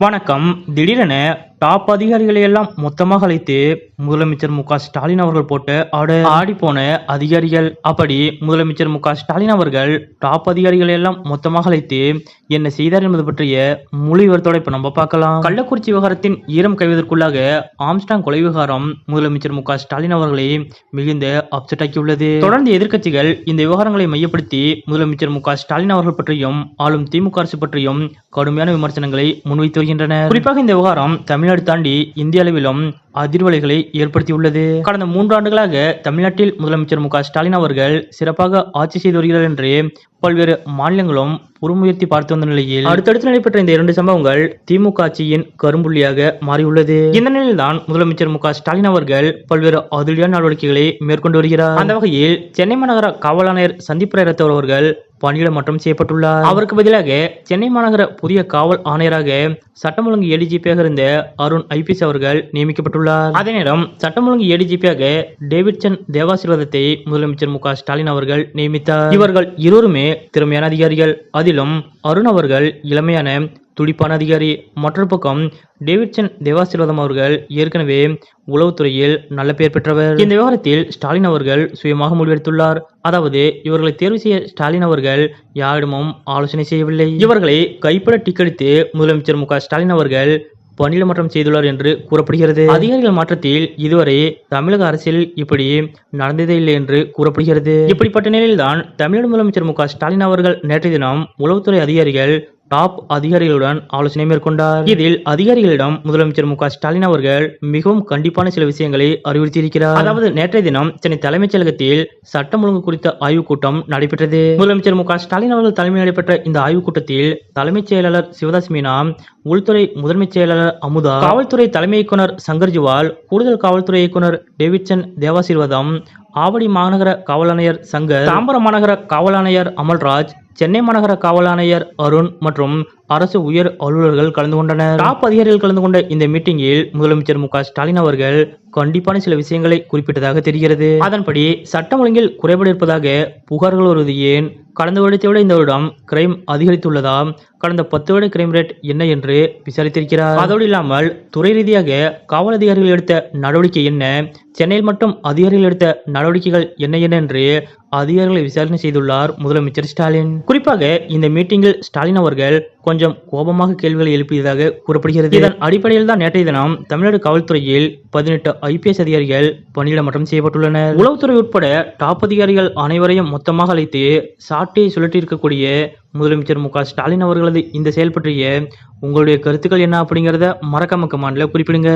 வணக்கம். திடீரென டாப் அதிகாரிகளை எல்லாம் மொத்தமாக அழைத்து முதலமைச்சர் மு க ஸ்டாலின் அவர்கள் போட்ட ஆடி போன அதிகாரிகள். அப்படி முதலமைச்சர் மு க ஸ்டாலின் அவர்கள் டாப் அதிகாரிகளை எல்லாம் மொத்தமாக அழைத்து என்ன செய்தார் என்பது பற்றிய முழு விவரத்தோட இப்ப நம்ம பார்க்கலாம். கள்ளக்குறிச்சி விவகாரத்தின் ஈரம் கைவதற்குள்ளாக ஆம்ஸ்டாங் கொலை விவகாரம் முதலமைச்சர் மு க ஸ்டாலின் அவர்களை மிகுந்த அப்செட் ஆக்கியுள்ளது. தொடர்ந்து எதிர்க்கட்சிகள் இந்த விவகாரங்களை மையப்படுத்தி முதலமைச்சர் மு க ஸ்டாலின் அவர்கள் பற்றியும் ஆளும் திமுக அரசு பற்றியும் கடுமையான விமர்சனங்களை முன்வைத்து வருகின்றனர். குறிப்பாக இந்த விவகாரம் தமிழ்நாடு தாண்டி இந்திய அளவிலும் அதிர்வலைகளை ஏற்படுத்தியுள்ளது. கடந்த 3 ஆண்டுகளாக தமிழ்நாட்டில் முதலமைச்சர் மு க ஸ்டாலின் அவர்கள் சிறப்பாக ஆட்சி செய்து வருகிறார் என்று பல்வேறு மாநிலங்களும் புறமுயர்த்தி பார்த்து வந்த நிலையில் அடுத்தடுத்து நடைபெற்ற இந்த 2 சம்பவங்கள் திமுக ஆட்சியின் கரும்புள்ளியாக மாறியுள்ளது. இந்த நிலையில்தான் முதலமைச்சர் மு க ஸ்டாலின் அவர்கள் பல்வேறு அதிரடியான நடவடிக்கைகளை மேற்கொண்டு வருகிறார். அந்த வகையில் சென்னை மாநகர காவல் ஆணையர் சந்தீப் ராய் ரத்தோர் அவர்கள் பணியிட மாற்றம் செய்யப்பட்டுள்ளார். அவருக்கு பதிலாக சென்னை மாநகர புதிய காவல் ஆணையராக சட்டம் ஒழுங்கு ஏடிஜிபியாக இருந்த அருண் ஐபிஎஸ் அவர்கள் நியமிக்கப்பட்டுள்ளார். அதே நேரம் சட்டம் ஒழுங்கு ஏடிஜிபியாக டேவிட்சன் தேவாசீர்வாதத்தை முதலமைச்சர் மு க ஸ்டாலின் அவர்கள் நியமித்தார். இவர்கள் இருவருமே திறமையான அதிகாரிகள். அதிலும் அருண் அவர்கள் இளமையான துடிப்பான அதிகாரி. மற்றொரு பக்கம் டேவிட்சன் தேவாசீர்வாதம் அவர்கள் ஏற்கனவே உளவுத்துறையில் நல்ல பெயர் பெற்றவர். இந்த விவகாரத்தில் ஸ்டாலின் அவர்கள் சுயமாக முடிவெடுத்துள்ளார். அதாவது இவர்களை தேர்வு செய்ய ஸ்டாலின் அவர்கள் யாரிடமும் ஆலோசனை செய்யவில்லை. இவர்களை கைப்பட டிக்கெடுத்து முதலமைச்சர் மு க ஸ்டாலின் அவர்கள் பணியிட மாற்றம் செய்துள்ளார் என்று கூறப்படுகிறது. அதிகாரிகள் மாற்றத்தில் இதுவரை தமிழக அரசில் இப்படி நடந்ததே இல்லை என்று கூறப்படுகிறது. இப்படிப்பட்ட நிலையில்தான் தமிழக முதலமைச்சர் மு க ஸ்டாலின் அவர்கள் நேற்றைய தினம் உளவுத்துறை அதிகாரிகள் டாப் அதிகாரிகளுடன் ஆலோசனை மேற்கொண்டார். இதில் அதிகாரிகளிடம் முதலமைச்சர் மு க ஸ்டாலின் அவர்கள் மிகவும் கண்டிப்பான சில விஷயங்களை அறிவுறுத்தியிருக்கிறார். அதாவது நேற்றைய தினம் சென்னை தலைமைச் செயலகத்தில் சட்டம் ஒழுங்கு குறித்த ஆய்வுக் கூட்டம் நடைபெற்றது. முதலமைச்சர் மு க ஸ்டாலின் அவர்கள் தலைமையில் நடைபெற்ற இந்த ஆய்வுக் கூட்டத்தில் தலைமைச் செயலாளர் சிவதாஸ் மீனா, உள்துறை முதன்மைச் செயலாளர் அமுதா, காவல்துறை தலைமை இயக்குனர் சங்கர் ஜுவால், கூடுதல் காவல்துறை இயக்குனர் டேவிட்சன் தேவாசீர்வாதம், ஆவடி மாநகர காவல் ஆணையர் சங்கர், தாம்பரம் மாநகர காவல் ஆணையர் அமல்ராஜ், சென்னை மாநகர காவல் ஆணையர் அருண் மற்றும் அரசு உயர் அலுவலர்கள் கலந்து கொண்டனர். டாப் அதிகாரிகள் கலந்து கொண்ட இந்த மீட்டிங்கில் முதலமைச்சர் மு க ஸ்டாலின் அவர்கள் கண்டிப்பான சில விஷயங்களை குறிப்பிட்டதாக தெரிகிறது. அதன்படி சட்டம் ஒழுங்கில் குறைபாடு இருப்பதாக புகார்கள் வருவது ஏன்? கடந்த வருடத்தை விட இந்த வருடம் கிரைம் அதிகரித்துள்ளதா? கடந்த 10 வருட கிரைம் ரேட் என்ன என்று விசாரித்திருக்கிறார். அதோடு இல்லாமல் துறை ரீதியாக காவல் அதிகாரிகள் எடுத்த நடவடிக்கை என்ன, சென்னையில் மட்டும் அதிகாரிகள் எடுத்த நடவடிக்கைகள் என்ன என்று அதிகாரிகளை விசாரணை செய்துள்ளார் முதலமைச்சர் ஸ்டாலின். குறிப்பாக இந்த மீட்டிங்கில் ஸ்டாலின் அவர்கள் கொஞ்சம் கோபமாக கேள்விகளை எழுப்பியதாக கூறப்படுகிறது. இதன் அடிப்படையில் தான் நேற்றைய தினம் தமிழ்நாடு காவல்துறையில் 18 ஐபிஎஸ் அதிகாரிகள் பணியிட மாற்றம் செய்யப்பட்டுள்ளனர். உளவுத்துறை உட்பட டாப் அதிகாரிகள் அனைவரையும் மொத்தமாக அழைத்து சாட்டையை சுழற்றி இருக்கக்கூடிய முதலமைச்சர் மு க ஸ்டாலின் அவர்களது இந்த செயல் பற்றிய உங்களுடைய கருத்துக்கள் என்ன அப்படிங்கிறத மறக்காம கமெண்ட்ல குறிப்பிடுங்க.